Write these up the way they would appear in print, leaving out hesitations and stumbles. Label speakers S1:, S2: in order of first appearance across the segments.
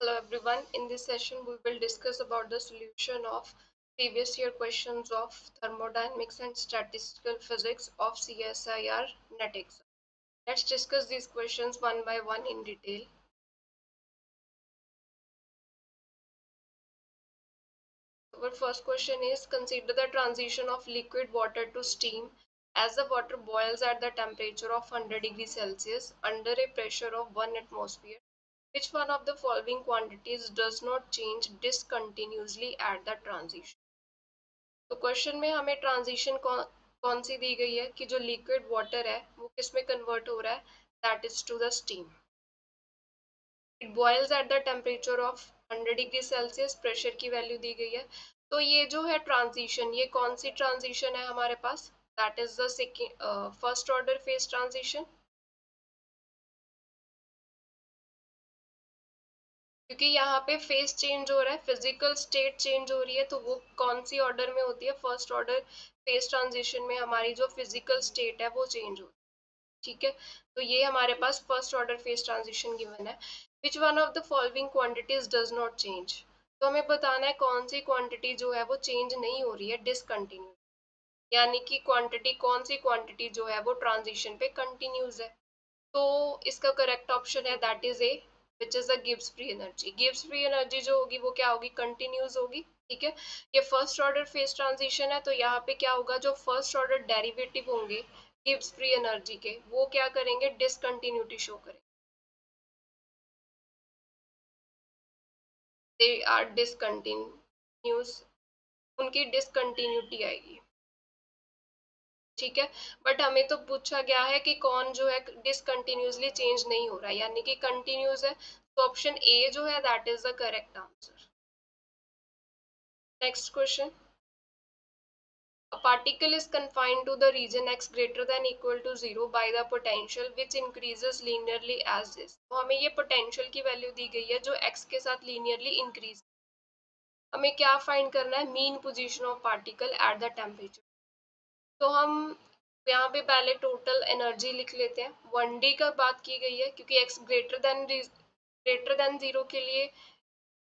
S1: Hello everyone. In this session, we will discuss about the solution of previous year questions of thermodynamics and statistical physics of CSIR NET exam. Let's discuss these questions one by one in detail. Our first question is, consider the transition of liquid water to steam as the water boils at the temperature of 100 degrees Celsius under a pressure of 1 atmosphere. Which one of the following quantities does not change discontinuously at the transition? तो question में हमें transition कौन सी दी गई है कि जो liquid water है वो किस में कन्वर्ट हो रहा है, that is to the steam. It boils at the temperature of 100 degree Celsius, pressure की वैल्यू दी गई है. तो ये जो है ट्रांजिशन, ये कौन सी ट्रांजिशन है हमारे पास, that is the second first order phase transition. क्योंकि यहाँ पे फेस चेंज हो रहा है, फिजिकल स्टेट चेंज हो रही है, तो वो कौन सी ऑर्डर में होती है, फर्स्ट ऑर्डर फेस ट्रांजिशन में हमारी जो फिजिकल स्टेट है वो चेंज होती है. ठीक है, तो ये हमारे पास first order phase transition given है. Which one of the following quantities does not change. तो हमें बताना है कौन सी क्वांटिटी जो है वो चेंज नहीं हो रही है, डिसकंटिन्यू. यानी कि क्वांटिटी, कौन सी क्वांटिटी जो है वो ट्रांजिशन पे कंटिन्यूज है. तो इसका करेक्ट ऑप्शन है that is a, which is the Gibbs free energy. Gibbs free energy जो होगी वो क्या होगी, कंटिन्यूज होगी. ठीक है, ये फर्स्ट ऑर्डर फेज ट्रांजिशन है, तो यहाँ पे क्या होगा, जो फर्स्ट ऑर्डर डेरिवेटिव होंगे गिब्स फ्री एनर्जी के, वो क्या करेंगे, डिसकंटिन्यूटी शो करेंगे. दे आर डिसकंटिन्यूस, उनकी डिसकंटिन्यूटी आएगी. ठीक है, बट हमें तो पूछा गया है कि कौन जो है डिसकंटिन्यूसली चेंज नहीं हो रहा है, यानी कि कंटिन्यूस है. तो ऑप्शन ए जो है that is the correct answer. Next question. A particle is confined to the region x greater than equal to 0 by the potential which increases linearly as this. तो हमें ये पोटेंशियल की value दी गई है जो x के साथ लीनियरली इंक्रीज. हमें क्या फाइंड करना है, mean position of particle at the temperature. तो हम यहाँ पे पहले टोटल एनर्जी लिख लेते हैं. 1D का बात की गई है क्योंकि x ग्रेटर देन 0 के लिए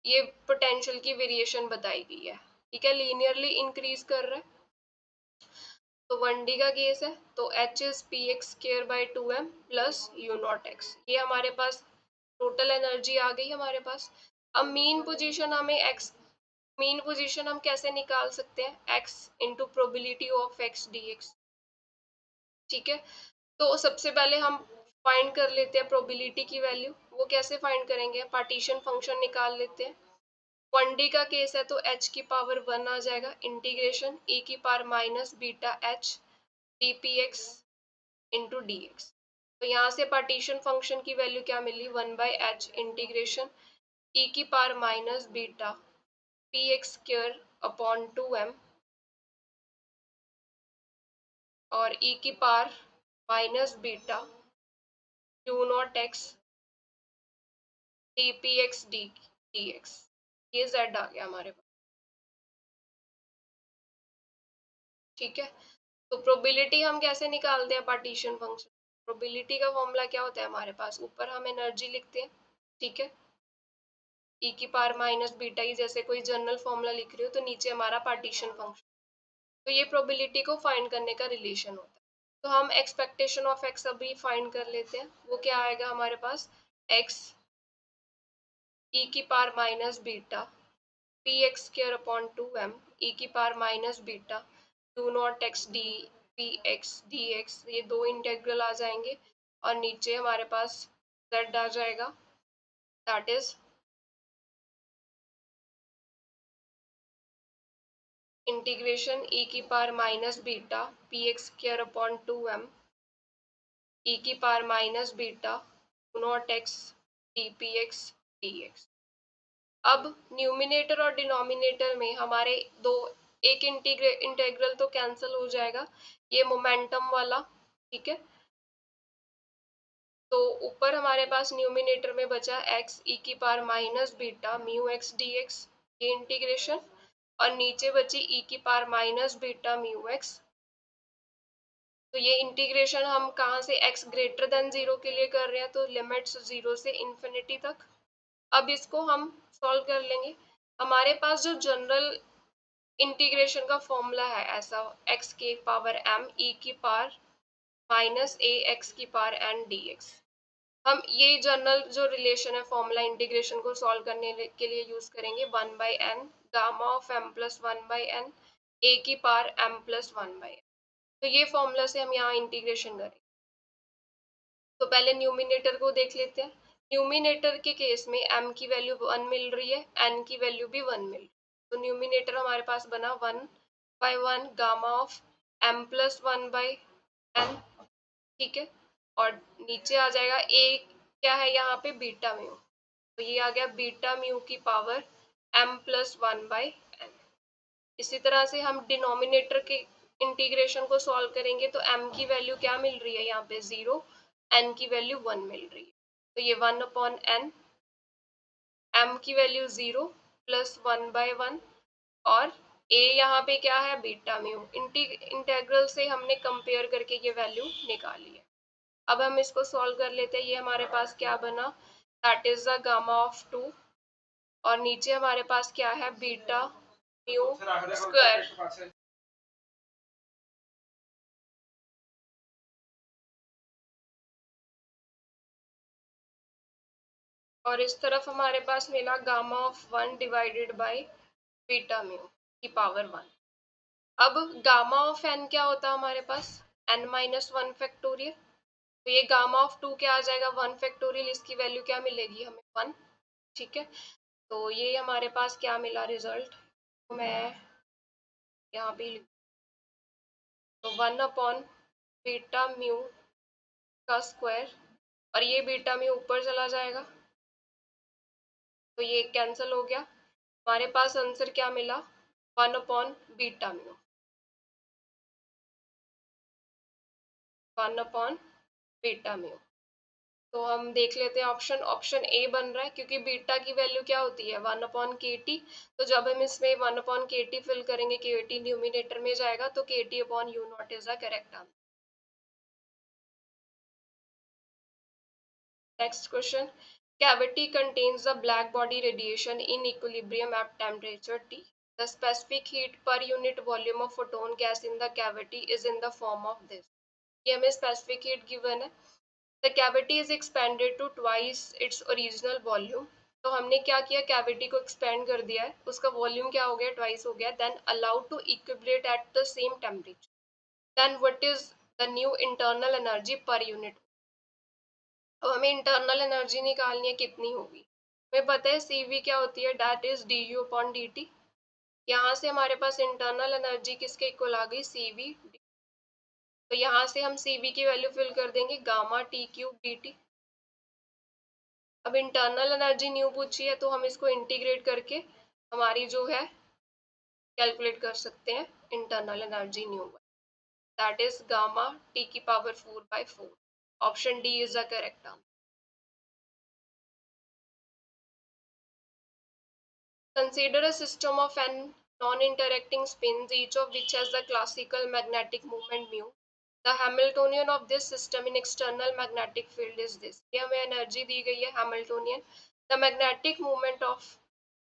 S1: ये पोटेंशियल की वेरिएशन बताई गई है. ठीक है, लीनियरली इंक्रीज कर रहा है. तो 1D का केस है, तो H is P X square by 2m plus you not x. ये हमारे पास टोटल एनर्जी आ गई हमारे पास. अब मीन पोजीशन हमें x, मीन पोजीशन हम कैसे निकाल सकते हैं, x into probability of x dx. ठीक है, तो सबसे पहले हम फाइंड कर लेते हैं प्रोबेबिलिटी की वैल्यू. वो कैसे फाइंड करेंगे, पार्टीशन फंक्शन निकाल लेते हैं. 1D का केस है तो h की पावर 1 आ जाएगा, इंटीग्रेशन e की power minus beta h D P x into D x. तो यहाँ से पार्टीशन फंक्शन की वैल्यू क्या मिली, 1/h इंटीग्रेशन e की power minus beta P X square upon 2m और e की power minus beta you not x D P x D x. ये z आ गया हमारे पास. ठीक है, तो प्रोबेबिलिटी हम कैसे निकालते हैं, पार्टीशन फंक्शन. प्रोबेबिलिटी का फॉर्मूला क्या होता है हमारे पास, ऊपर हम एनर्जी लिखते हैं. ठीक है, e की पावर माइनस बीटा ही, जैसे कोई जनरल फॉर्मूला लिख रही हो, तो नीचे हमारा पार्टीशन फंक्शन. तो ये प्रोबेबिलिटी को फाइंड करने का रिलेशन होता है. तो हम एक्सपेक्टेशन ऑफ एक्स अभी फाइंड कर लेते हैं. वो क्या आएगा हमारे पास, एक्स e की power minus beta P X square upon 2m e की power minus beta you not x D P x D x. ये दो इंटेग्रल आ जाएंगे और नीचे हमारे पास z आ जाएगा, दैट इज इंटीग्रेशन e की power minus beta P X square upon 2m e की power minus beta not x D P x D x. अब न्यूमिनेटर और डिनोमिनेटर में हमारे दो, एक इंटेग्रल तो कैंसिल हो जाएगा, ये मोमेंटम वाला. ठीक है, तो ऊपर हमारे पास न्यूमिनेटर में बचा x e की power minus beta mu x D x, ये इंटीग्रेशन. और नीचे बची e की power minus beta mu x. तो ये इंटीग्रेशन हम कहाँ से, x ग्रेटर देन 0 के लिए कर रहे हैं, तो लिमिट्स 0 से इन्फिनिटी तक. अब इसको हम सॉल्व कर लेंगे। हमारे पास जो जनरल इंटीग्रेशन का फॉर्मूला है ऐसा, x की पावर m e की पावर माइनस ए एक्स की पावर n dx। हम ये जनरल जो रिलेशन है फॉर्मूला इंटीग्रेशन को सॉल्व करने के लिए यूज करेंगे 1/n gamma of m plus 1/n a की पावर m प्लस 1/n। तो ये फॉर्मूला से हम यहाँ इंटीग्रेशन करेंगे। तो पहले न्यूमिनेटर को देख लेते हैं। न्यूमिनेटर के केस में m की वैल्यू 1 मिल रही है, n की वैल्यू भी 1 मिल रही है। तो न्यूमिनेटर हमारे पास बना 1/1 gamma of m plus 1/n, ठीक है। और नीचे आ जाएगा a क्या है यहाँ पे, बीटा म्यू। तो ये आ गया बीटा म्यू की पावर m प्लस 1/n। इसी तरह से हम डिनोमिनेटर के इंटीग्रेशन को सॉल्व करेंगे तो m की वैल्यू क्या मिल रही है यहाँ पे 0, n की वैल्यू 1 मिल रही है। तो ये 1/n, m की वैल्यू 0 प्लस 1/1 और a यहाँ पे क्या है, बीटा म्यू। इंटीग्रल से हमने कंपेयर करके ये वैल्यू निकाली है। अब हम इसको सॉल्व कर लेते हैं। ये हमारे पास क्या बना, that is the gamma of 2 और नीचे हमारे पास क्या है, बीटा म्यू स्क्वायर। और इस तरफ हमारे पास मिला gamma of 1 divided by beta mu की पावर 1। अब गामा ऑफ n क्या होता है हमारे पास, n माइनस 1 फैक्टोरियल। तो ये गामा ऑफ 2 क्या आ जाएगा, 1 फैक्टोरियल। इसकी वैल्यू क्या मिलेगी हमें, 1, ठीक है। तो ये हमारे पास क्या मिला रिजल्ट, तो मैं यहाँ पे, तो 1 बीटा म्यू का स्क्वायर और ये बीटा म्यू ऊपर चला जाएगा तो ये कैंसिल हो गया। हमारे पास आंसर क्या मिला, 1/बीटा म्यू, 1/बीटा म्यू। तो हम देख लेते हैं ऑप्शन, ऑप्शन ए बन रहा है क्योंकि बीटा की वैल्यू क्या होती है 1/kt। तो जब हम इसमें 1/kt फिल करेंगे, kt न्यूमिनेटर में जाएगा तो kt/u0 is the correct answer. Next question. Cavity contains the black body radiation in equilibrium at temperature T. The specific heat per unit volume of photon gas in the cavity is in the form of this. ये हमें specific heat given है. The cavity is expanded to twice its original volume. तो हमने क्या किया, cavity को expand कर दिया है, उसका वॉल्यूम क्या हो गया, ट्वाइस हो गया। Then allowed to equilibrate at the same temperature. Then what is the new internal energy per unit. अब हमें इंटरनल एनर्जी निकालनी है, कितनी होगी। हमें पता है CV क्या होती है, दैट इज du/dt। यहाँ से हमारे पास इंटरनल एनर्जी किसके इक्वल आ गई, CV। तो यहाँ से हम CV की वैल्यू फिल कर देंगे, गामा T³ dt। अब इंटरनल एनर्जी न्यू पूछी है तो हम इसको इंटीग्रेट करके हमारी जो है कैलकुलेट कर सकते हैं internal energy new, that is gamma T⁴/4। Option D is the correct answer. Consider a system of n non-interacting spins, each of which has the classical magnetic moment mu. The Hamiltonian of this system in external magnetic field is this. ये हमें energy दी गई है Hamiltonian. The magnetic moment of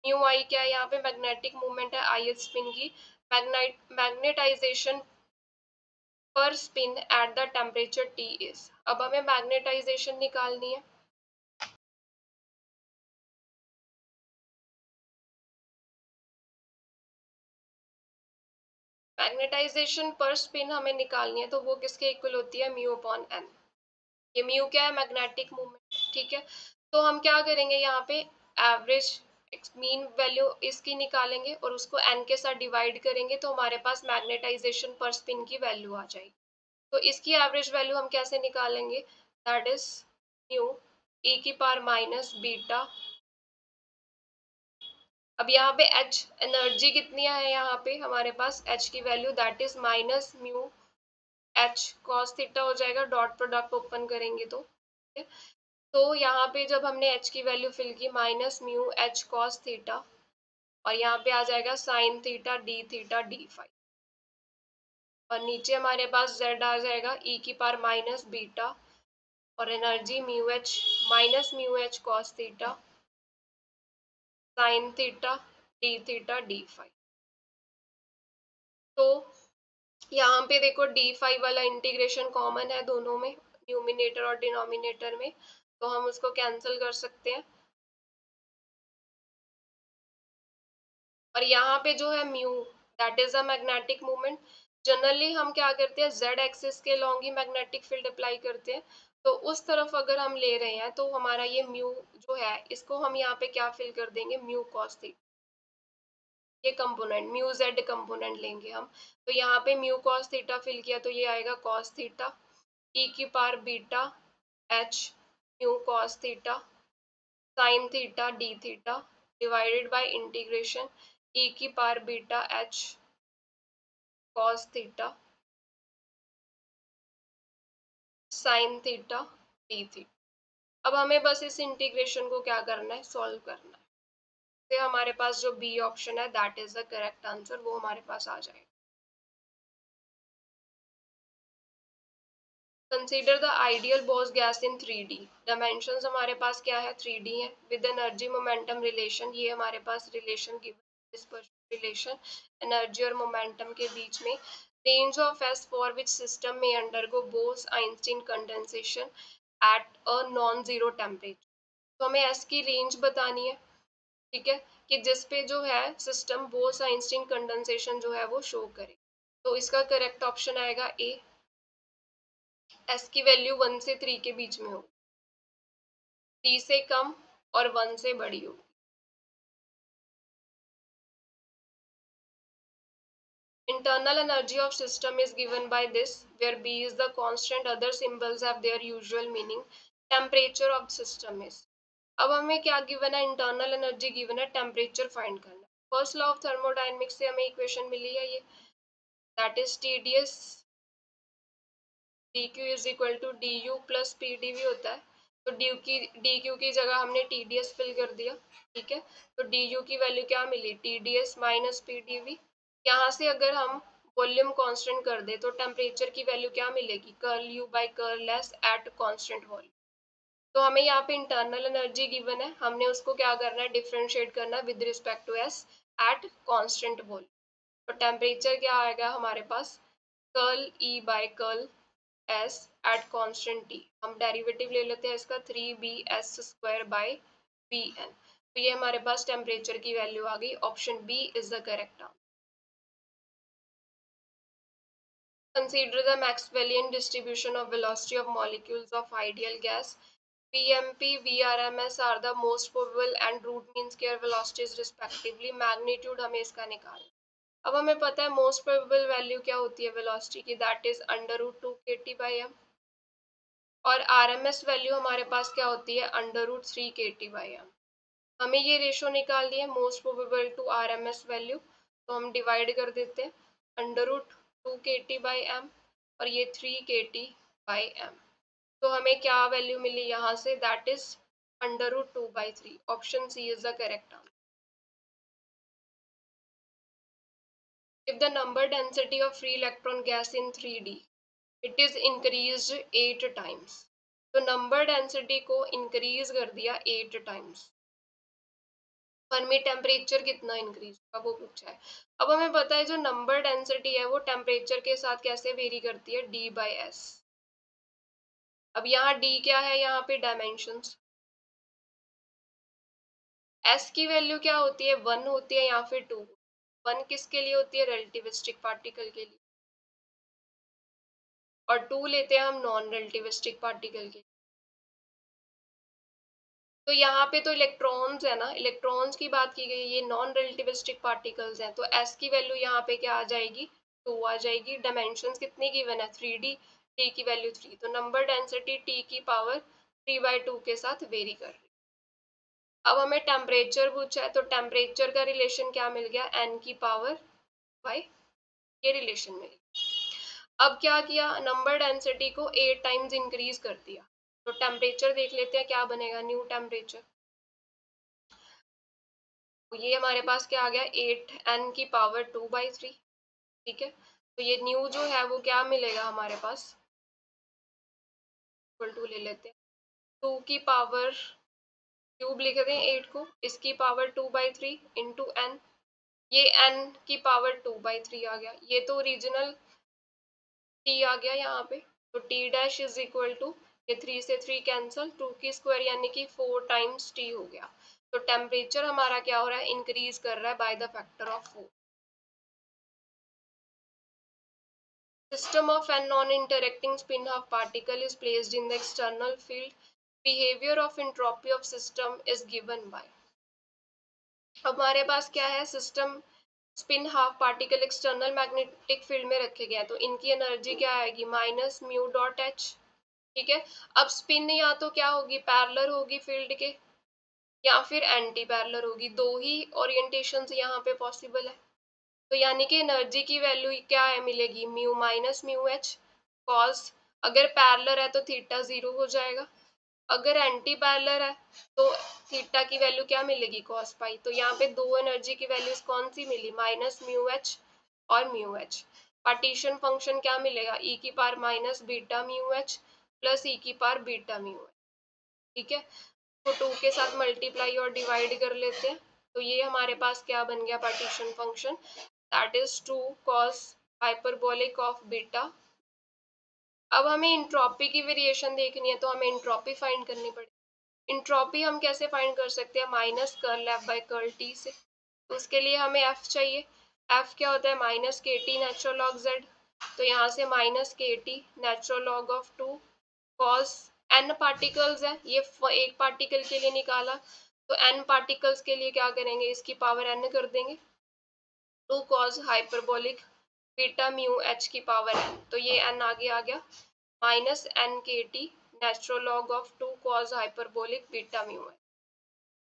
S1: mu I क्या है, यहाँ पे magnetic moment है ith spin की. Magnetization per spin at the temperature T is. अब हमें magnetization निकालनी है। मैग्नेटाइजेशन पर स्पिन हमें निकालनी है तो वो किसके इक्वल होती है, μ/n। ये म्यू क्या है, मैग्नेटिक मोमेंट, ठीक है। तो हम क्या करेंगे यहाँ पे, एवरेज मीन वैल्यू इसकी निकालेंगे और उसको n के साथ डिवाइड करेंगे तो हमारे पास मैग्नेटाइजेशन पर स्पिन की वैल्यू आ जाएगी। तो इसकी एवरेज वैल्यू हम कैसे निकालेंगे, दैट इज म्यू e⁻⁻β। अब यहाँ पे h एनर्जी कितनी है, यहाँ पे हमारे पास h की value that is minus mu h cos theta हो जाएगा, डॉट प्रोडक्ट ओपन करेंगे तो, ठीक है। तो यहाँ पे जब हमने h की वैल्यू फिल की minus mu h cos theta और यहाँ पे आ जाएगा साइन थीटा d⁵ और नीचे हमारे पास z आ जाएगा e⁻⁻β और energy mu h minus mu h cos theta sine theta D theta D phi. तो यहाँ पे देखो डी फाई वाला इंटीग्रेशन कॉमन है दोनों में, न्यूमिनेटर और डिनोमिनेटर में, तो हम उसको कैंसिल कर सकते हैं। और यहाँ पे जो है mu, that is a magnetic moment. Generally हम क्या करते हैं, जेड एक्सिस के लॉन्ग ही मैग्नेटिक फील्ड अप्लाई करते हैं। तो उस तरफ अगर हम ले रहे हैं तो हमारा ये म्यू जो है, इसको हम यहाँ पे क्या फिल कर देंगे, म्यू कॉस थीटा। ये कंपोनेंट म्यू जेड कंपोनेंट लेंगे हम। तो यहाँ पे म्यू कॉस थीटा फिल किया तो ये आएगा कॉस थीटा ई की power beta h mu cos theta sine theta D theta divided by integration e की power beta h cos theta sine theta D theta. अब हमें बस इस इंटीग्रेशन को क्या करना है, सॉल्व करना है। तो हमारे पास जो बी ऑप्शन है that is the correct answer, वो हमारे पास आ जाएगा। Consider the ideal boss gas in 3D। Dimensions हमारे पास क्या है, 3D है। विद एनर्जी मोमेंटम रिलेशन, ये हमारे पास relation given, dispersion relation energy और मोमेंटम के बीच में। Range of s for which system में undergo Bose Einstein condensation at a non zero temperature. तो हमें एस की रेंज बतानी है, ठीक है, कि जिस पे जो है सिस्टम बोस आइंस्टीन कंडेंसेशन जो है वो शो करे। तो इसका करेक्ट ऑप्शन आएगा ए, एस की वैल्यू 1 से 3 के बीच में हो, 3 से कम और 1 से बड़ी हो। Internal energy of system is given by this, where B is the constant, other symbols have their usual meaning. Temperature of system is, अब हमें क्या गिवन है, इंटरनल एनर्जी गिवन है, टेम्परेचर फाइंड करना। फर्स्ट लॉ ऑफ थर्मोडायनेमिक्स से हमें equation मिली है ये, that is TdS dq is equal to du plus pdv होता है। तो dq की जगह हमने TdS फिल कर दिया, ठीक है। तो du की वैल्यू क्या मिली, TdS माइनस pdv। यहाँ से अगर हम वॉल्यूम कांस्टेंट कर दे तो टेम्परेचर की वैल्यू क्या मिलेगी, curl u by curl s at constant volume. तो हमें यहाँ पे इंटरनल एनर्जी गिवन है, हमने उसको क्या करना है, डिफरेंशिएट करना है with respect to s at constant volume. तो टेम्परेचर क्या आएगा हमारे पास, curl e by curl s at constant t। हम डेरिवेटिव ले लेते हैं इसका, 3bs स्क्वायर बाय bn। तो ये हमारे पास टेम्परेचर की वैल्यू आ गई। Option B is the correct answer. Consider the Maxwellian distribution of velocity of molecules of ideal gas. VMP, VRMS are the most probable and root mean square velocities respectively. Magnitude हमें इसका निकालना। अब हमें पता है most probable value क्या होती है वेलोसिटी की, दैट इज √2 kT/m। और RMS वैल्यू हमारे पास क्या होती है, √3 kT/m। हमें ये रेशो निकालनी है most probable to RMS value, तो हम डिवाइड कर देते हैं, √2 kT/m और ये 3 kT/m। तो हमें क्या वैल्यू मिली यहाँ से, that is √2/3। Option C is the correct answer. If the number density of free electron gas in 3D, it is increased 8 times। तो नंबर डेंसिटी को इंक्रीज कर दिया 8 टाइम्स, फर्मी टेम्परेचर कितना इंक्रीज होगा वो पूछा है। अब हमें पता है जो नंबर डेंसिटी है वो टेम्परेचर के साथ कैसे वेरी करती है, D/S। अब यहाँ D क्या है, यहाँ पे डायमेंशंस। S की वैल्यू क्या होती है, 1 होती है या फिर 2। 1 किसके लिए होती है, रिलेटिविस्टिक पार्टिकल के लिए, और 2 लेते हैं हम नॉन रिलेटिविस्टिक पार्टिकल के। तो यहाँ पे तो इलेक्ट्रॉन्स है ना, इलेक्ट्रॉन्स की बात की गई, ये नॉन रिलेटिविस्टिक पार्टिकल्स हैं, तो एस की वैल्यू यहाँ पे क्या आ जाएगी, 2 आ जाएगी। डायमेंशंस कितनी गिवन है, 3D, टी की वैल्यू 3, तो नंबर डेंसिटी टी की पावर 3/2 के साथ वेरी कर रही है। अब हमें टेम्परेचर पूछा है, तो टेम्परेचर का रिलेशन क्या मिल गया, एन की पावर बाई, ये रिलेशन मिल गया। अब क्या किया, नंबर डेंसिटी को 8 टाइम्स इंक्रीज कर दिया, तो टेम्परेचर देख लेते हैं क्या बनेगा, न्यू टेम्परेचर। तो ये हमारे पास क्या आ गया, 8n की पावर 2/3, ठीक है। तो ये न्यू जो है वो क्या मिलेगा हमारे पास, इक्वल टू ले लेते हैं 2 की पावर क्यूब लिख दें 8 को, इसकी पावर 2/3 इंटू एन, ये n की पावर 2/3 आ गया, ये तो ओरिजिनल t आ गया यहाँ पे। तो t dash is equal to, ये 3 से 3 कैंसल, 2 की स्क्वायर यानी कि 4 टाइम्स t हो गया। तो टेम्परेचर हमारा क्या हो रहा है, इंक्रीज कर रहा है by the factor of 4। System of an non-interacting spin-half particle is placed in the external field. Behavior of entropy of system is given by। हमारे पास क्या है, system spin half particle external magnetic field में रखे गए हैं, तो इनकी एनर्जी क्या आएगी, माइनस म्यू डॉट एच। ठीक है, अब स्पिन या तो क्या होगी, पैरेलल होगी फील्ड के, या फिर एंटी पैरेलल होगी, दो ही ओरिएंटेशन यहाँ पे पॉसिबल है। तो यानी कि एनर्जी की वैल्यू क्या है, मिलेगी mu minus mu H cos, अगर पैरेलल है तो थीटा 0 हो जाएगा, अगर एंटी पैरेलल है तो थीटा की वैल्यू क्या मिलेगी, कॉस पाई। तो यहाँ पे दो एनर्जी की वैल्यूज कौन सी मिली, माइनस म्यू एच और म्यू एच। पार्टीशन फंक्शन क्या मिलेगा, ई की power minus beta mu h plus e की पावर बीटा म्यू एच। ठीक है, तो 2 के साथ मल्टीप्लाई और डिवाइड कर लेते हैं, तो ये हमारे पास क्या बन गया, partition function, that is 2 cos hyperbolic of beta. अब हमें इंट्रॉपी की वेरिएशन देखनी है, तो हमें इंट्रॉपी फाइंड करनी पड़ेगी। इंट्रॉपी हम कैसे फाइंड कर सकते हैं, minus curl F by curl T से। तो उसके लिए हमें एफ चाहिए, एफ क्या होता है, माइनस के टी नेचुरल लॉग जेड। तो यहाँ से माइनस के T natural log of 2 cause N particles है, ये एक पार्टिकल के लिए निकाला, तो एन पार्टिकल्स के लिए क्या करेंगे, इसकी पावर एन कर देंगे, 2 cos hyperbolic beta mu H की पावर एन, तो ये एन आगे आ गया, माइनस एन के T natural log of 2 cos hyperbolic beta mu H.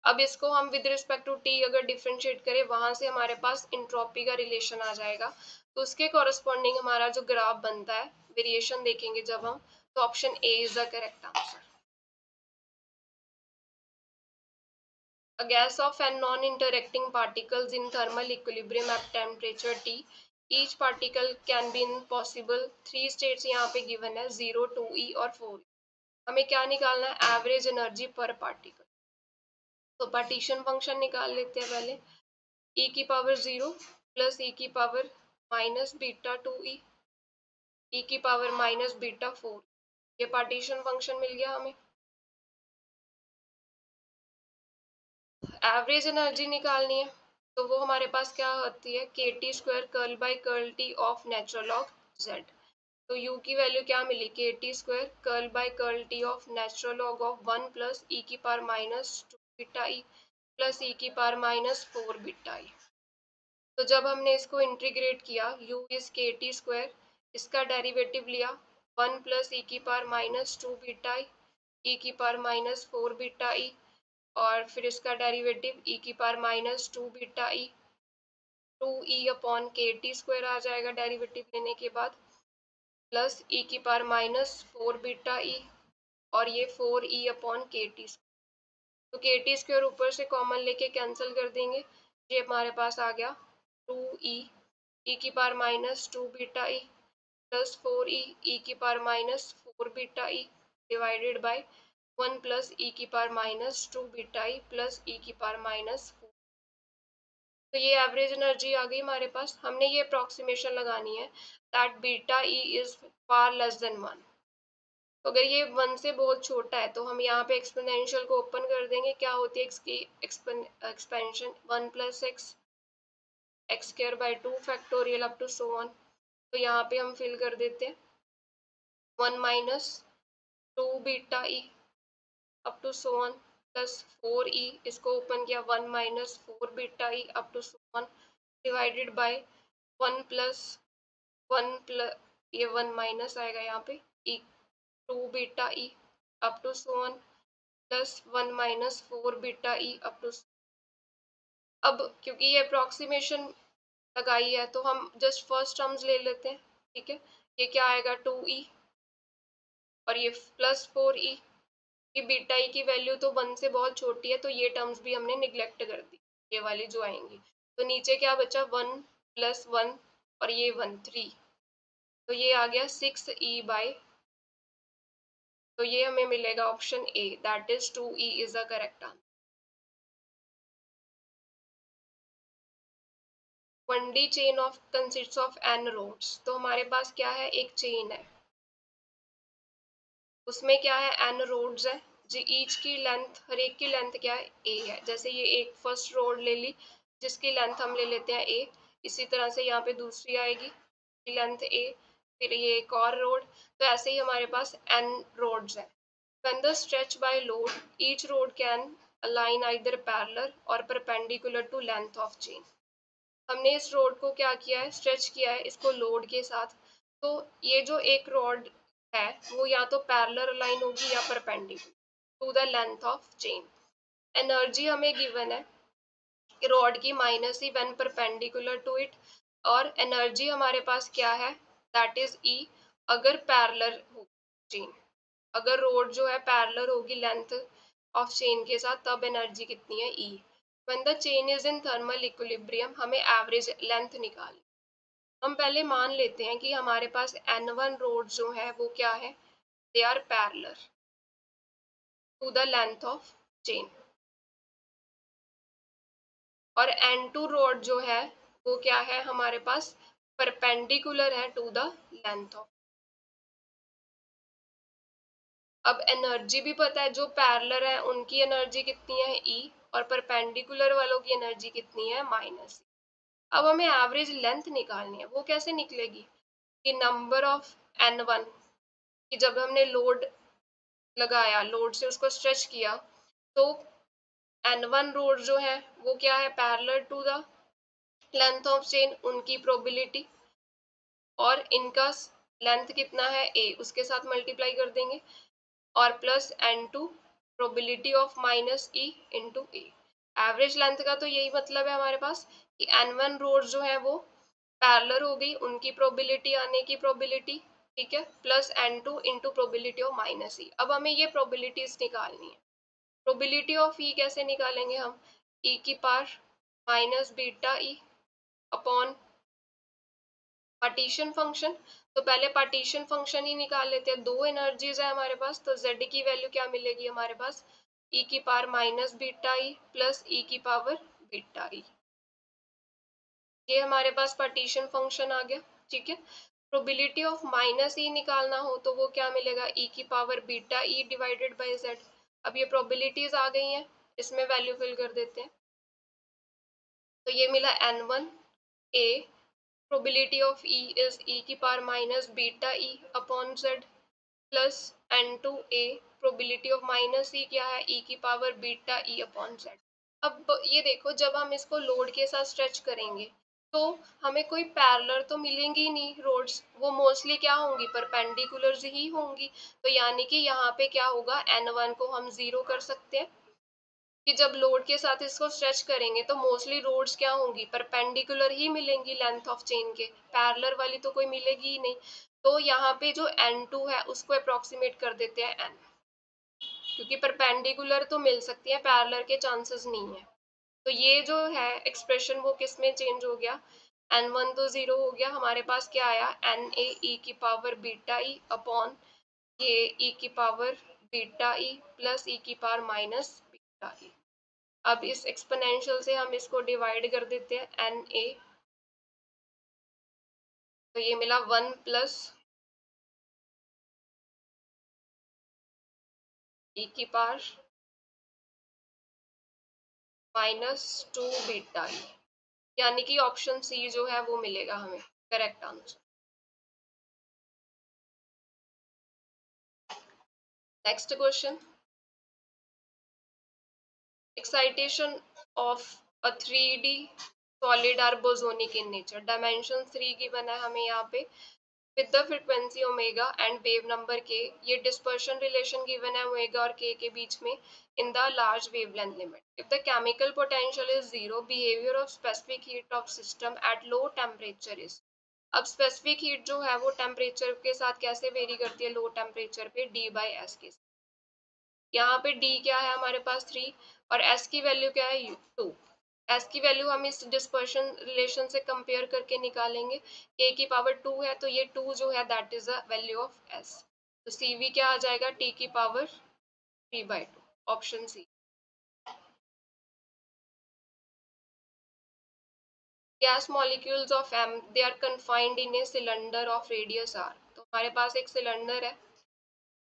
S1: अब इसको हम विद रिस्पेक्ट टू टी अगर डिफ्रेंशिएट करें, वहां से हमारे पास इंट्रोपी का रिलेशन आ जाएगा, तो उसके कॉरस्पॉन्डिंग हमारा जो ग्राफ बनता है, वेरिएशन देखेंगे जब हम, तो option A is the correct answer. A gas of and non-interacting particles in thermal equilibrium at temperature T. Each particle can be in possible 3 states यहाँ पे given है, 0, 2e और 4e। हमें क्या निकालना है, एवरेज एनर्जी पर पार्टिकल। तो पार्टीशन फंक्शन निकाल लेते हैं पहले, e की पावर 0 प्लस e की power minus beta 2e, e की पावर माइनस बीटा 4। ये पार्टीशन फंक्शन मिल गया हमें। एवरेज एनर्जी निकालनी है, तो वो हमारे पास क्या होती है, k T square curl by curl T of natural log Z. तो u की वैल्यू क्या मिली, k T square curl by curl T of natural log of 1 plus e की power minus 2 beta e plus e की power minus 4 beta ई। तो जब हमने इसको इंटीग्रेट किया, u इज के टी स्क्वायर, इसका डेरिवेटिव लिया 1 प्लस ई की पावर माइनस 2 बीटा ई की पावर माइनस 4 बीटा ई, और फिर इसका डेरिवेटिव e की पावर माइनस 2 बीटा ई, 2e अपॉन के टी स्क्वायर आ जाएगा डेरिवेटिव लेने के बाद, प्लस e की पावर माइनस 4 बीटा ई, और ये 4e अपॉन के टी। तो के टी स्क्वायर ऊपर से कॉमन लेके कैंसिल कर देंगे, ये हमारे पास आ गया 2e, e की power minus 2 beta e plus 4e, e की power minus 4 beta e divided by 1 plus e की power minus 2 beta e plus e की पावर माइनस 4। तो ये एवरेज एनर्जी आ गई हमारे पास। हमने ये अप्रोक्सीमेशन लगानी है that beta E is far less than 1। तो अगर ये 1 से बहुत छोटा है, तो हम यहाँ पे एक्सपोनेंशियल को ओपन कर देंगे, क्या होती है इसकी expansion, 1 plus X square by 2 factorial up to so on. तो यहाँ पे हम फिल कर देते हैं 1 minus 2 beta E up to so on plus 4e, इसको ओपन किया 1 minus 4 beta E up to so on divided by 1 plus 1 plus, ये 1 माइनस आएगा यहाँ पे, E 2 beta E up to so on plus 1 minus 4 beta E up to. अब क्योंकि ये approximation लगाई है, तो हम जस्ट फर्स्ट टर्म्स ले लेते हैं। ठीक है, ये क्या आएगा 2e और ये प्लस 4e, कि बीटा ई की वैल्यू तो 1 से बहुत छोटी है, तो ये टर्म्स भी हमने निगलेक्ट कर दी, ये वाली जो आएंगी। तो नीचे क्या बचा, 1 प्लस 1 और ये 1 3, तो ये आ गया 6e बाई, तो ये हमें मिलेगा option A, that is 2e is the correct answer. 1D chain of consists of n rods. तो हमारे पास क्या है, एक चेन है, उसमें क्या है, n रोड्स है जी। ईच की लेंथ, हर एक की लेंथ क्या है, a है। जैसे ये एक फर्स्ट रोड ले ली जिसकी लेंथ हम ले लेते हैं a, इसी तरह से यहाँ पे दूसरी आएगी लेंथ a, फिर ये एक और रोड। तो ऐसे ही हमारे पास n रोड्स है। When the stretch by load, each road can align either parallel or perpendicular to length of chain। हमने इस रोड को क्या किया है, स्ट्रेच किया है इसको लोड के साथ। तो ये जो एक रॉड है वो या तो पैरेलल लाइन होगी या perpendicular to the length of chain. Energy हमें गिवन है रॉड की minus E when perpendicular to it, और एनर्जी हमारे पास क्या है, दैट इज ई अगर पैरेलल हो चेन। अगर रोड जो है पैरेलल होगी लेंथ ऑफ चेन के साथ तब एनर्जी कितनी है, e. When the chain is in thermal equilibrium, हमें एवरेज लेंथ निकालनी। हम पहले मान लेते हैं कि हमारे पास N1 रोड जो है वो क्या है, they are parallel to the length of chain, और N2 रोड जो है वो क्या है हमारे पास, परपेंडिकुलर है टू द लेंथ ऑफ। अब एनर्जी भी पता है, जो पैरेलल है उनकी एनर्जी कितनी है, ई, और परपेंडिकुलर वालों की एनर्जी कितनी है, माइनस। अब हमें एवरेज लेंथ निकालनी है, वो कैसे निकलेगी कि नंबर ऑफ N1 कि जब हमने लोड लगाया, लोड से उसको स्ट्रेच किया, तो N1 रोड जो है वो क्या है, parallel to the length of chain, उनकी प्रोबेबिलिटी, और इनका लेंथ कितना है a, उसके साथ मल्टीप्लाई कर देंगे, और plus N2 probability of minus e into A. Average length का तो यही मतलब है हमारे पास कि N1 रोड जो है वो पैरेलल हो गई, उनकी प्रोबेबिलिटी आने की प्रोबेबिलिटी, ठीक है, plus N2 into probability of minus e. अब हमें ये प्रोबेबिलिटीज निकालनी है। प्रोबेबिलिटी ऑफ ई कैसे निकालेंगे हम, ई की पावर माइनस बीटा ई अपॉन पार्टीशन फंक्शन। तो पहले पार्टीशन फंक्शन ही निकाल लेते हैं, दो एनर्जीज है हमारे पास, तो z की वैल्यू क्या मिलेगी हमारे पास, e की power minus beta e plus e की पावर बीटा ई। ये हमारे पास पार्टीशन फंक्शन आ गया, ठीक है। प्रोबेबिलिटी ऑफ माइनस ई निकालना हो तो वो क्या मिलेगा, e की power beta e divided bye z। अब ये प्रोबेबिलिटीज आ गई हैं, इसमें वैल्यू फिल कर देते हैं। तो ये मिला n1 a, probability of e is e की power minus beta e upon z, plus n2a, probability of minus e क्या है, e की power beta e upon z। अब ये देखो, जब हम इसको लोड के साथ स्ट्रेच करेंगे तो हमें कोई पैरेलल तो मिलेंगी नहीं रोड्स, वो मोस्टली क्या होंगी, परपेंडिकुलर ही होंगी। तो यानी कि यहाँ पे क्या होगा, n1 को हम 0 कर सकते हैं कि जब लोड के साथ इसको स्ट्रेच करेंगे तो मोस्टली रोड्स क्या होंगी, परपेंडिकुलर ही मिलेंगी लेंथ ऑफ चेन के, पैरेलल वाली तो कोई मिलेगी ही नहीं। तो यहाँ पे जो N2 है उसको अप्रोक्सीमेट कर देते हैं N, क्योंकि परपेंडिकुलर तो मिल सकती है, पैरेलल के चांसेस नहीं है। तो ये जो है एक्सप्रेशन वो किस में चेंज हो गया, N1 तो 0 हो गया, हमारे पास क्या आया, Na e की पावर बीटा ई अपॉन ये e की power beta e plus e की पावर माइनस बीटा ई। अब इस एक्सपोनेंशियल से हम इसको डिवाइड कर देते हैं Na, तो ये मिला 1 प्लस e की पावर माइनस 2 बीटा ई, यानी कि ऑप्शन सी जो है वो मिलेगा हमें correct answer. Next question, excitation of a 3D solid are bosonic in nature. Dimension 3 की बना है हमें यहाँ पे, with the frequency omega and wave number k। ये dispersion relation given है omega और k के बीच में in the large wavelength limit। If the chemical potential is 0, behavior of specific heat of system at low temperature is। अब specific heat जो है वो temperature के साथ कैसे वेरी करती है, low temperature पे d by s के। यहाँ पे d क्या है हमारे पास 3, और s की वैल्यू क्या है 2। s की वैल्यू हम इस डिस्पर्शन रिलेशन से कंपेयर करके निकालेंगे, k की पावर 2 है तो ये 2 जो है that is the value of s। तो cv क्या आ जाएगा, t की power 3/2, option C. Gas molecules of M they are confined in a cylinder of radius R. तो हमारे पास एक सिलेंडर है,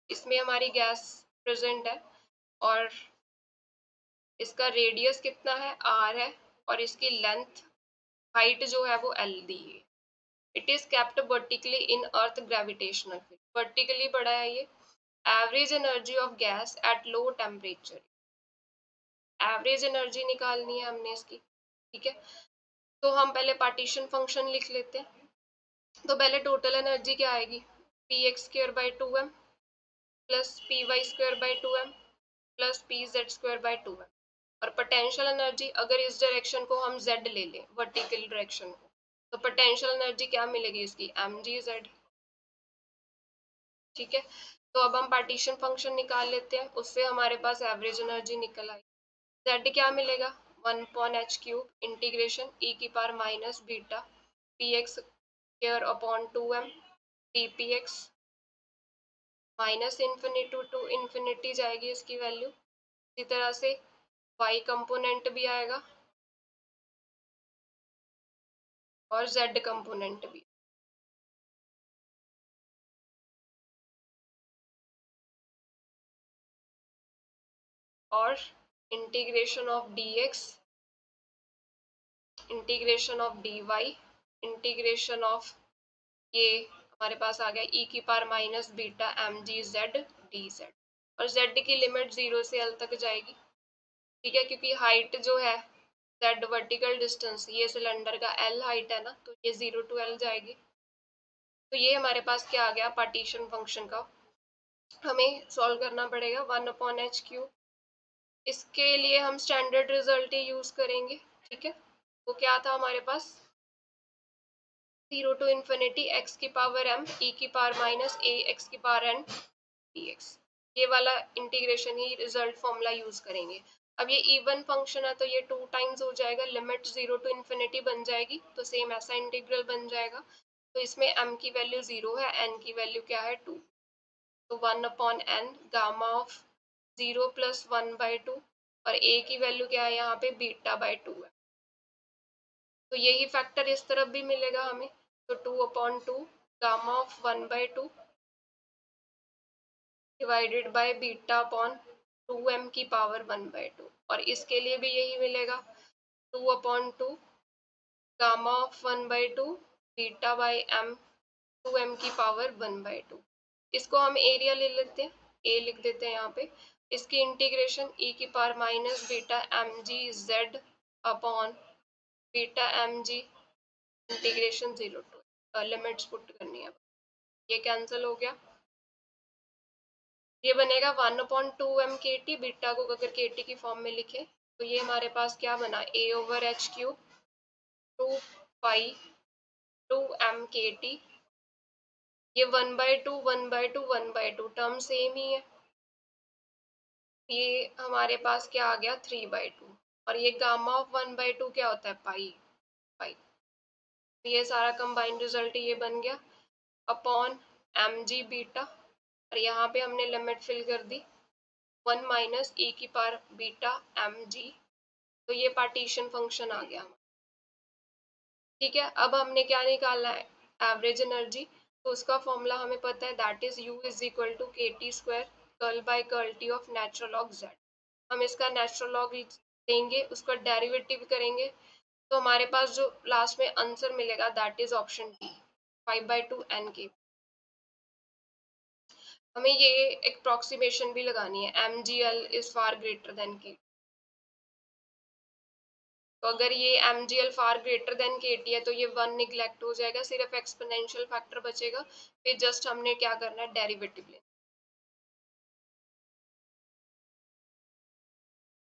S1: इसमें हमारी गैस प्रेजेंट है और इसका रेडियस कितना है, आर है, और इसकी लेंथ हाइट जो है वो एल दी है। It is kept vertically in earth gravitational field, vertically पड़ा है ये। Average energy of gas at low temperature, average energy निकालनी है हमने इसकी, ठीक है। तो हम पहले पार्टीशन फंक्शन लिख लेते हैं। तो पहले टोटल एनर्जी क्या आएगी, P X square by 2m plus P Y square by 2m plus P Z square by 2m। और पोटेंशियल एनर्जी अगर इस डायरेक्शन को हम z ले लें, वर्टिकल डायरेक्शन को, तो पोटेंशियल एनर्जी क्या मिलेगी इसकी, एम जी जेड, ठीक है। तो अब हम पार्टीशन फंक्शन निकाल लेते हैं, उससे हमारे पास एवरेज एनर्जी निकल आई। z क्या मिलेगा, 1/h³ इंटीग्रेशन e की power minus beta P X square upon 2m D P X, minus infinity to infinity जाएगी इसकी वैल्यू। इसी तरह से y कंपोनेंट भी आएगा और z कंपोनेंट भी। और integration of dx, integration of dy, integration of ये हमारे पास आ गया e की power minus beta M G Z D Z. और z की लिमिट 0 से l तक जाएगी, ठीक है, क्योंकि हाइट जो है z वर्टिकल डिस्टेंस, ये सिलेंडर का l हाइट है ना, तो ये 0 to l जाएगी। तो ये हमारे पास क्या आ गया, पार्टीशन फंक्शन का हमें सॉल्व करना पड़ेगा 1/h³। इसके लिए हम स्टैंडर्ड रिजल्ट ही यूज करेंगे, ठीक है। वो क्या था हमारे पास, 0 to इन्फिनिटी एक्स की पावर m e की पावर माइनस a x की पावर n dx, ये वाला इंटीग्रेशन ही रिजल्ट फॉर्मूला यूज करेंगे। अब ये इवन फंक्शन है तो ये 2 टाइम्स हो जाएगा, लिमिट 0 to इन्फिनिटी बन जाएगी, तो सेम ऐसा इंटीग्रल बन जाएगा। तो इसमें m की वैल्यू 0 है, n की वैल्यू क्या है 2, तो 1/n गामा ऑफ 0 प्लस 1/2, और a की वैल्यू क्या है यहाँ पे बीटा बाई 2 है, तो यही फैक्टर इस तरफ भी मिलेगा हमें। तो 2/2 gamma of 1/2 divided by beta upon 2m की पावर 1/2, और इसके लिए भी यही मिलेगा, 2/2 gamma of 1/2 beta by m 2m की पावर 1/2। इसको हम एरिया ले लेते हैं, a लिख देते हैं यहाँ पे। इसकी इंटीग्रेशन e की power minus beta M G Z upon beta M G integration 0 to limits put करनी है, ये कैंसिल हो गया। ये बनेगा 1/2m के टी, बीटा को अगर के टी की फॉर्म में लिखे तो ये हमारे पास क्या बना, a/h³ 2 के टी। ये 1/2 1/2 1/2 टर्म सेम ही है, ये हमारे पास क्या आ गया 3/2, और ये गामा ऑफ 1/2 क्या होता है, पाई पाई। तो ये सारा कंबाइंड रिजल्ट ये बन गया अपॉन एम जी बीटा, और यहाँ पे हमने लिमिट फिल कर दी 1 माइनस e की पावर बीटा एम जी। तो ये पार्टीशन फंक्शन आ गया, ठीक है। अब हमने क्या निकालना है, एवरेज एनर्जी। तो उसका फॉर्मूला हमें पता है, that is u is equal to k T square curl by curl T of natural log z। हम इसका नेचुरल लॉग लेंगे, उसका डेरिवेटिव करेंगे, तो हमारे पास जो लास्ट में आंसर मिलेगा that is option D 5/2 n के। हमें ये एक अप्रोक्सीमेशन भी लगानी है, M G L is far greater than K. तो अगर ये M G L far greater than K T है तो ये 1 निगलेक्ट हो जाएगा, सिर्फ एक्सपोनेंशियल फैक्टर बचेगा, फिर जस्ट हमने क्या करना है, डेरिवेटिव लेना।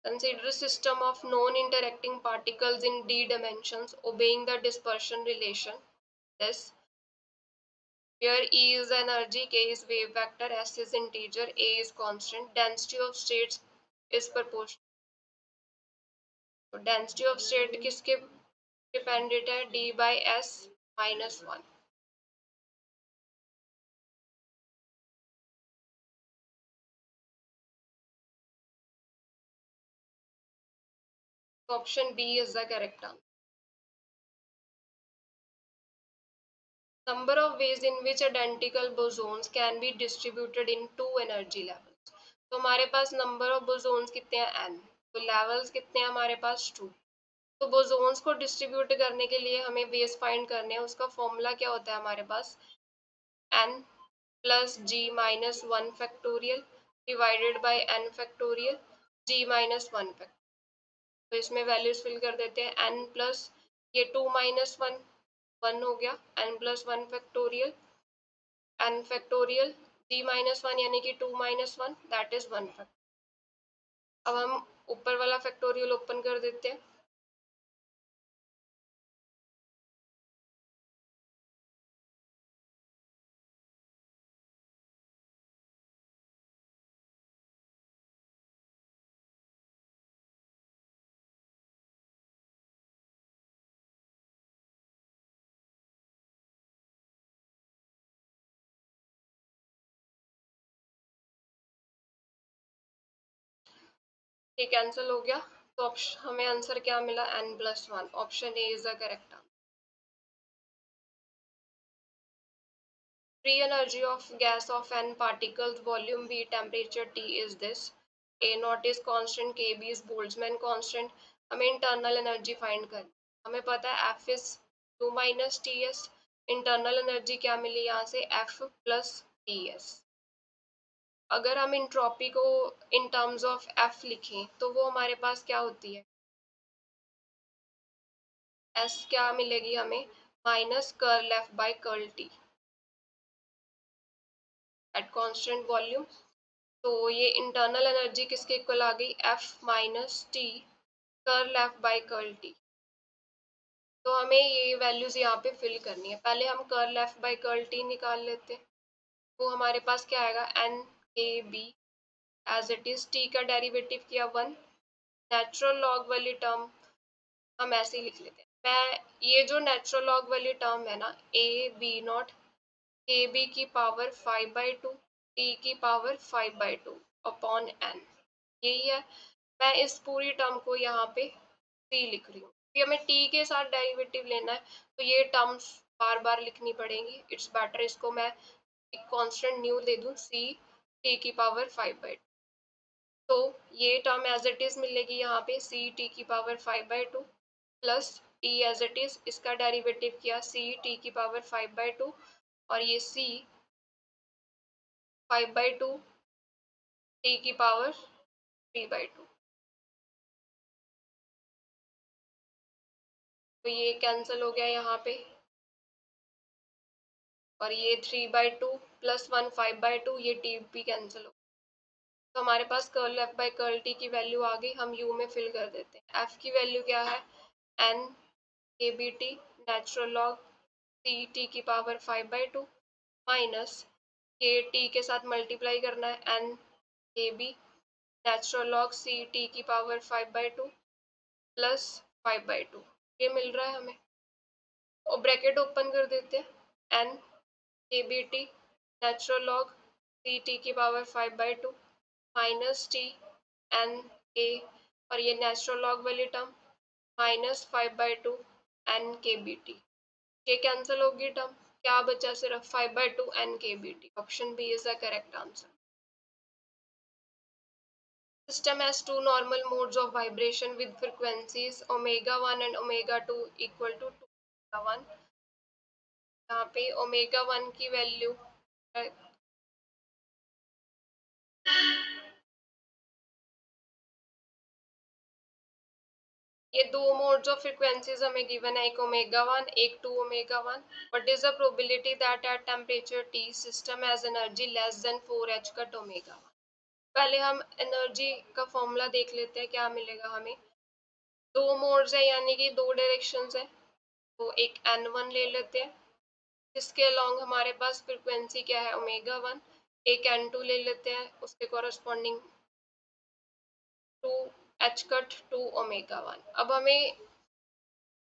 S1: Consider a system of non-interacting particles in d dimensions obeying the dispersion relation. This, where E is energy, K is wave vector, S is integer, A is constant, density of states is proportional. तो density of state किसके dependent है, d by s minus 1। Option B is the correct answer. Number of ways in which identical bosons can be distributed in two energy levels. तो हमारे पास number of bosons कितने हैं n, तो levels कितने हैं हमारे पास 2। तो बोसोन्स को डिस्ट्रीब्यूट करने के लिए हमें वेज फाइंड करने हैं, उसका फॉर्मूला क्या होता है हमारे पास n plus g minus 1 factorial divided by n factorial g minus 1 factorial. तो इसमें वैल्यूज फिल कर देते हैं n प्लस ये 2 माइनस 1 1 हो गया, n plus 1 factorial n factorial g minus 1 यानी कि 2 माइनस 1 दैट इज 1 फैक्टोरियल। अब हम ऊपर वाला फैक्टोरियल ओपन कर देते हैं। ये कैंसिल हो गया, तो हमें आंसर क्या मिला n plus 1। Option A is the correct answer. Free energy of gas of n particles, volume v, temperature T is this. A naught is constant, Kb is Boltzmann constant। हमें internal energy find करनी, हमें पता है F is Q minus T S. Internal energy क्या मिली यहाँ से F plus T S. अगर हम इंट्रॉपी को इन टर्म्स ऑफ F लिखें तो वो हमारे पास क्या होती है, S क्या मिलेगी हमें minus curl F by curl T at constant volume. तो ये इंटरनल एनर्जी किसके इक्वल आ गई F minus T curl F by curl T। तो हमें ये वैल्यूज यहाँ पे फिल करनी है। पहले हम curl F by curl T निकाल लेते हैं। वो हमारे पास क्या आएगा N k B as it is, T का डेरिवेटिव किया 1, नेचुरल लॉग वाली टर्म हम ऐसे ही लिख लेते हैं। मैं ये जो नेचुरल लॉग वाली टर्म है ना ए बी नॉट के बी की पावर 5/2 टी की पावर 5/2 अपॉन एन, यही है। मैं इस पूरी टर्म को यहाँ पे सी लिख रही हूँ, हमें टी के साथ डेरिवेटिव लेना है तो ये टर्म्स बार बार लिखनी पड़ेंगी। इट्स बेटर इसको मैं एक कांस्टेंट न्यू दे दूँ सी टी की पावर 5/2। तो ये टर्म एज इट इज मिलेगी यहाँ पे सी टी की power 5/2 plus T as it is, इसका डेरिवेटिव किया सी टी की पावर 5/2 और ये सी 5/2 टी की पावर 3/2। तो ये कैंसिल हो गया यहाँ पे और ये 3/2 प्लस 1 5/2, ये टी भी कैंसिल हो। तो हमारे पास curl F by curl T की वैल्यू आ गई, हम यू में फिल कर देते हैं। एफ की वैल्यू क्या है N k B T natural log C T की पावर 5/2 माइनस के टी के साथ मल्टीप्लाई करना है N k B natural log C T की पावर 5/2 प्लस 5/2, ये मिल रहा है हमें। और ब्रैकेट ओपन कर देते हैं N k B T natural log C T की power 5/2 minus T N A और ये नेचुरल लॉग वाली term minus 5/2 N k B T, ये कैंसिल होगी टर्म, क्या बचा सिर्फ 5/2 N k B T. Option B is the correct answer. System has two normal modes of vibration with frequencies omega 1 and omega 2 equal to 2 omega 1। यहाँ पे omega 1 की value ये दो मोड्स ऑफ फ्रीक्वेंसीज हमें given है, एक omega 1 एक 2 omega 1। What is the probability that at temperature T system has energy less than 4h cut omega 1। पहले हम एनर्जी का फॉर्मूला देख लेते हैं क्या मिलेगा हमें। दो मोड्स है यानी कि दो डायरेक्शंस है, तो एक n1 ले लेते हैं जिसके अलोंग हमारे पास फ्रीक्वेंसी क्या है ओमेगा 1, एक n2 ले लेते हैं उसके कॉरस्पॉन्डिंग 2h कट 2 ओमेगा 1। अब हमें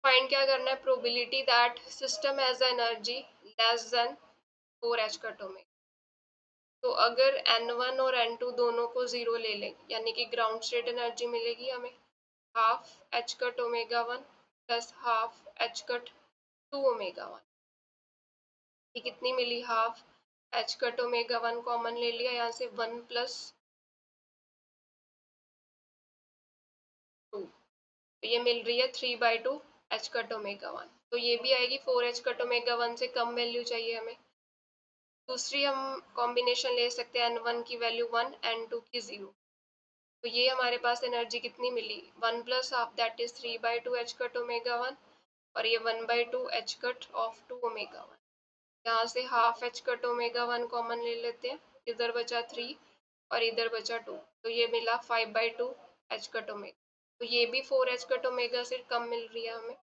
S1: फाइंड क्या करना है probability that system has energy less than 4h cut omega. तो अगर n1 और n2 दोनों को 0 ले लें यानी कि ग्राउंड स्टेट एनर्जी मिलेगी हमें half h cut omega 1 plus half h cut 2 omega 1। ये कितनी मिली, half h cut omega 1 common ले लिया यहाँ से, 1 प्लस 2, तो ये मिल रही है 3/2 एच कट ओमेगा 1। तो ये भी आएगी 4 एच कट ओमेगा 1 से कम वैल्यू चाहिए हमें। दूसरी हम कॉम्बिनेशन ले सकते हैं N1 की वैल्यू 1, N2 की 0। तो ये हमारे पास एनर्जी कितनी मिली, 1 plus half that is 3/2 H cut omega 1, और ये 1/2 एच कट ऑफ 2 ओमेगा 1। यहाँ से half h cut omega 1 common ले लेते हैं, इधर बचा 3 और इधर बचा 2, तो ये मिला 5/2 एच कट ओमेगा। तो ये भी 4 एच कट ओमेगा से कम मिल रही है हमें।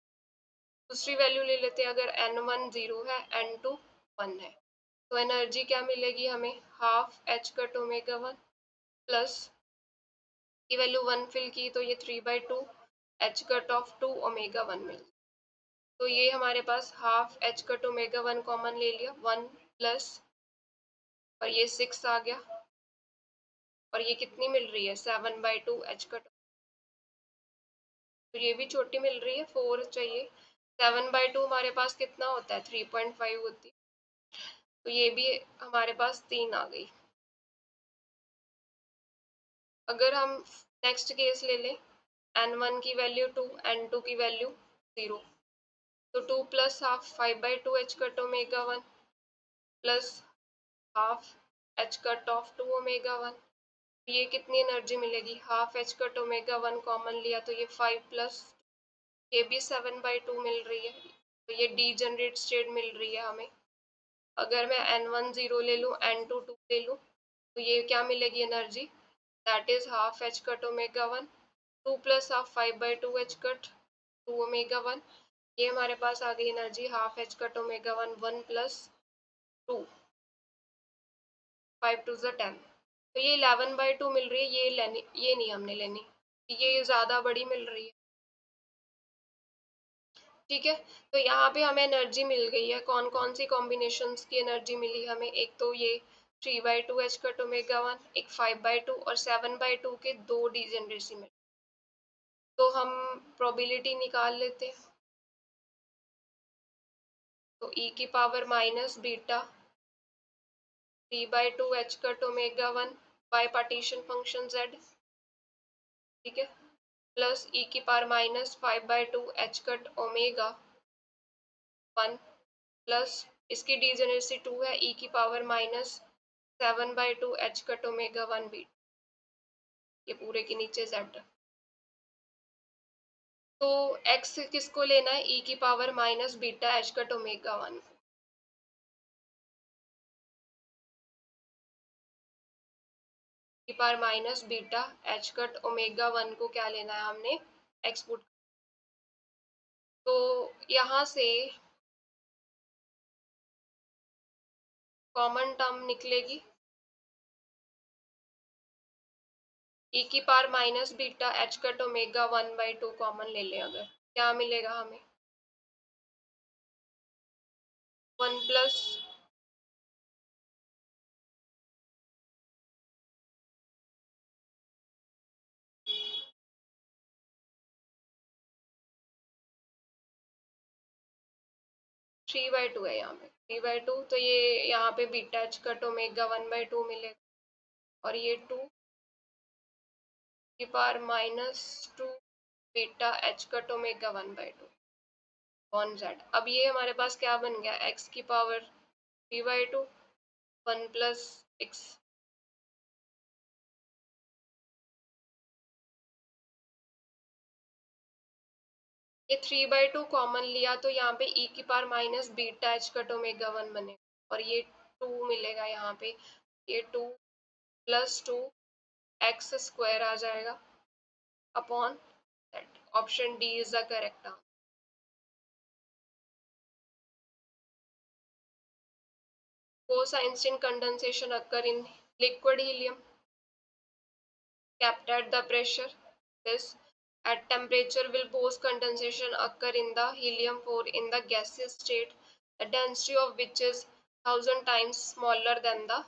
S1: दूसरी वैल्यू ले लेते हैं, अगर N1 0 है, N2 1 है, तो एनर्जी क्या मिलेगी हमें, half h cut omega 1 plus की वैल्यू 1 फिल की तो ये 3/2 एच कट ऑफ 2 ओमेगा 1 मिल। तो ये हमारे पास half h cut omega 1 common ले लिया, 1 प्लस, और ये 6 आ गया, और ये कितनी मिल रही है, 7/2 एच कट। तो ये भी छोटी मिल रही है, 4 चाहिए। 7/2 हमारे पास कितना होता है, 3.5 होती है, तो ये भी हमारे पास 3 आ गई। अगर हम नेक्स्ट केस ले लें, N1 की वैल्यू 2, N2 की वैल्यू 0, तो 2 plus half 5/2 H cut omega 1 plus half h cut of 2 omega 1। ये कितनी एनर्जी मिलेगी, half h cut omega 1 common लिया तो ये 5 प्लस, ये भी 7/2 मिल रही है, तो ये डी जनरेट स्टेट मिल रही है हमें। अगर मैं N1 0 ले लूँ, N2 2 ले लूँ, तो ये क्या मिलेगी energy, that is half h cut omega 1, 2 plus half 5/2 H cut 2 omega 1। ये हमारे पास आ गई energy half h cut omega 1, 1 plus 2, 5 2 10। तो ये 11/2 मिल रही है, ये लेनी, ये नहीं हमने लेनी, ये ज़्यादा बड़ी मिल रही है। ठीक है, तो यहाँ पे हमें एनर्जी मिल गई है, कौन कौन सी कॉम्बिनेशंस की एनर्जी मिली हमें, एक तो ये 3/2 एच कट ओमेगा 1, एक 5/2 और 7/2 के 2 डीजेनरेसी मिल। तो हम प्रोबेबिलिटी निकाल लेते हैं, तो e की power minus beta 3/2 H cut omega 1 by partition function z, ठीक है, प्लस e की power minus 5/2 H cut omega 1 plus इसकी डीजेनरेसी 2 है, e की power minus 7/2 H cut omega 1 B, ये पूरे के नीचे z। तो x किसको लेना है, e की power minus beta H cut omega 1, की power minus beta H cut omega 1 को क्या लेना है हमने, एक्सपुट। तो यहाँ से कॉमन टर्म निकलेगी, e की power minus beta H cut omega 1/2 common ले लें, अगर क्या मिलेगा हमें, 1 प्लस 3/2 है यहाँ पे, 3/2, तो ये यहाँ पे बीटा एच कट ओमेगा 1/2 मिलेगा, और ये 2 की power minus 2 beta H cut omega 1/2 on Z. अब ये हमारे पास क्या बन गया, x की पावर 3/2, 1 प्लस x, ये 3/2 कॉमन लिया तो यहाँ पे e की power minus beta H cut omega 1 बनेगा, और ये 2 मिलेगा यहाँ पे, ये 2 प्लस 2 एक्स स्क्वायर आ जाएगा upon that. Option D is the correct answer. Bose-Einstein condensation occur in liquid helium kept at the pressure. This at temperature will Bose condensation occur in the helium 4 in the gaseous state, the density of which is 1000 times smaller than the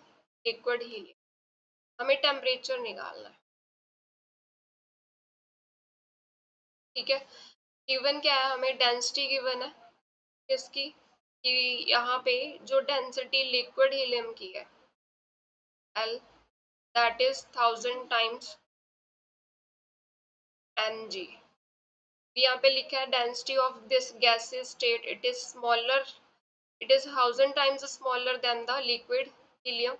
S1: liquid helium. हमें temperature निकालना है, ठीक है। Given क्या है हमें, density given है किसकी, कि यहाँ पे जो डेंसिटी लिक्विड हीलियम की है L, that is 1000 times Mg। यहाँ पे लिखा है density of this gaseous state it is 1000 times smaller than the liquid helium।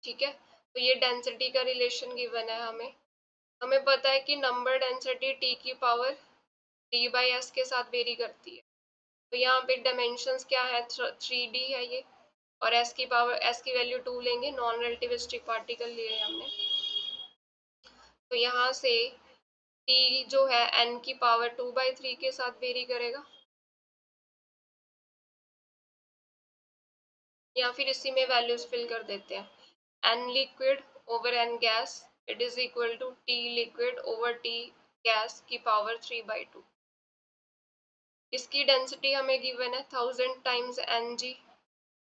S1: ठीक है, तो ये डेंसिटी का रिलेशन गिवन है हमें। हमें पता है कि नंबर डेंसिटी टी की पावर डी बाई एस के साथ वेरी करती है। तो यहाँ पे डायमेंशंस क्या है, 3D है ये, और एस की पावर, एस की वैल्यू 2 लेंगे, नॉन रिलेटिविस्टिक पार्टिकल लिए हमने। तो यहाँ से टी जो है एन की पावर 2/3 के साथ वेरी करेगा, या फिर इसी में वैल्यूज फिल कर देते हैं। N liquid over N gas it is equal to T liquid over T gas की पावर 3/2। इसकी डेंसिटी हमें गिवन है 1000 times N G,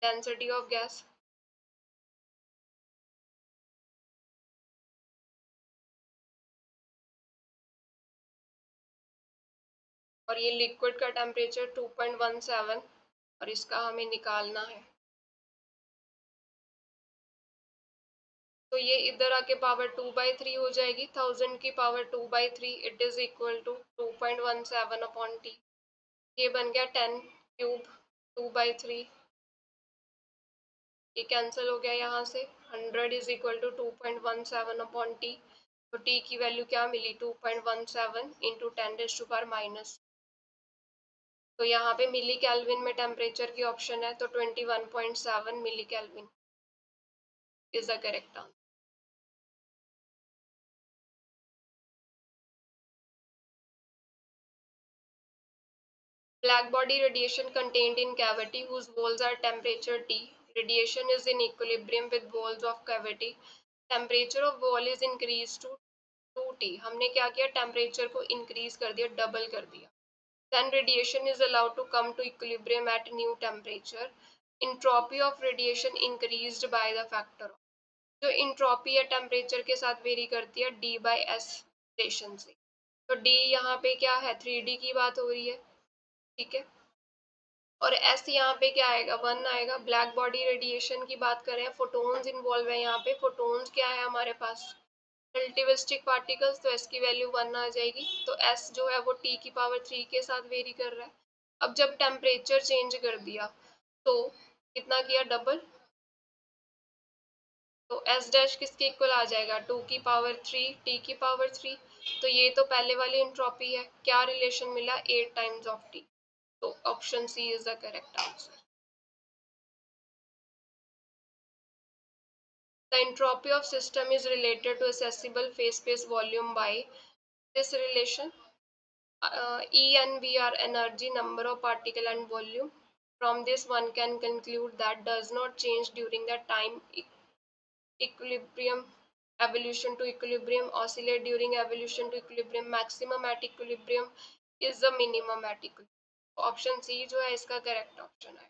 S1: density of gas. और ये लिक्विड का टेम्परेचर 2.17 और इसका हमें निकालना है। तो ये इधर आके पावर 2/3 हो जाएगी, 1000 की power 2/3 it is equal to 2.17 upon T. ये बन गया 10 क्यूब 2/3, ये कैंसिल हो गया यहाँ से। 100 is equal to 2.17 upon T. तो टी की वैल्यू क्या मिली, 2.17 इंटू 10⁻⁻। तो यहाँ पे मिली केल्विन में टेम्परेचर की ऑप्शन है, तो 21.7 milli kelvin is the correct answer. Black body radiation contained in cavity whose walls are temperature T. Radiation is in equilibrium with walls of cavity. Temperature of wall is increased to 2T. हमने क्या किया, temperature को increase कर दिया, double कर दिया। Then radiation is allowed to come to equilibrium at new temperature. Entropy of radiation increased by the factor। जो entropy है टेम्परेचर के साथ वेरी करती है D/S रेशन से। तो D यहाँ पे क्या है, 3D की बात हो रही है, ठीक है। और एस यहाँ पे क्या आएगा, 1 आएगा। ब्लैक बॉडी रेडिएशन की बात करें, फोटोन्स इन्वॉल्व है यहाँ पे। फोटोन्स क्या है हमारे पास, रिलेटिविस्टिक पार्टिकल्स, तो एस की वैल्यू 1 आ जाएगी। तो एस जो है वो टी की पावर 3 के साथ वेरी कर रहा है। अब जब टेम्परेचर चेंज कर दिया तो कितना किया, डबल। तो एस डैश किसके इक्वल आ जाएगा, 2 की पावर 3 टी की पावर 3। तो ये तो पहले वाली एंट्रोपी है, क्या रिलेशन मिला, 8 टाइम्स ऑफ टी। तो option C is the correct answer. The entropy of system is related to accessible phase space volume by this relation. E and V are energy, number of particle and volume. From this one can conclude that does not change during the time equilibrium, evolution to equilibrium, oscillate during evolution to equilibrium, maximum at equilibrium is the minimum at equilibrium। Option C जो है इसका correct option है।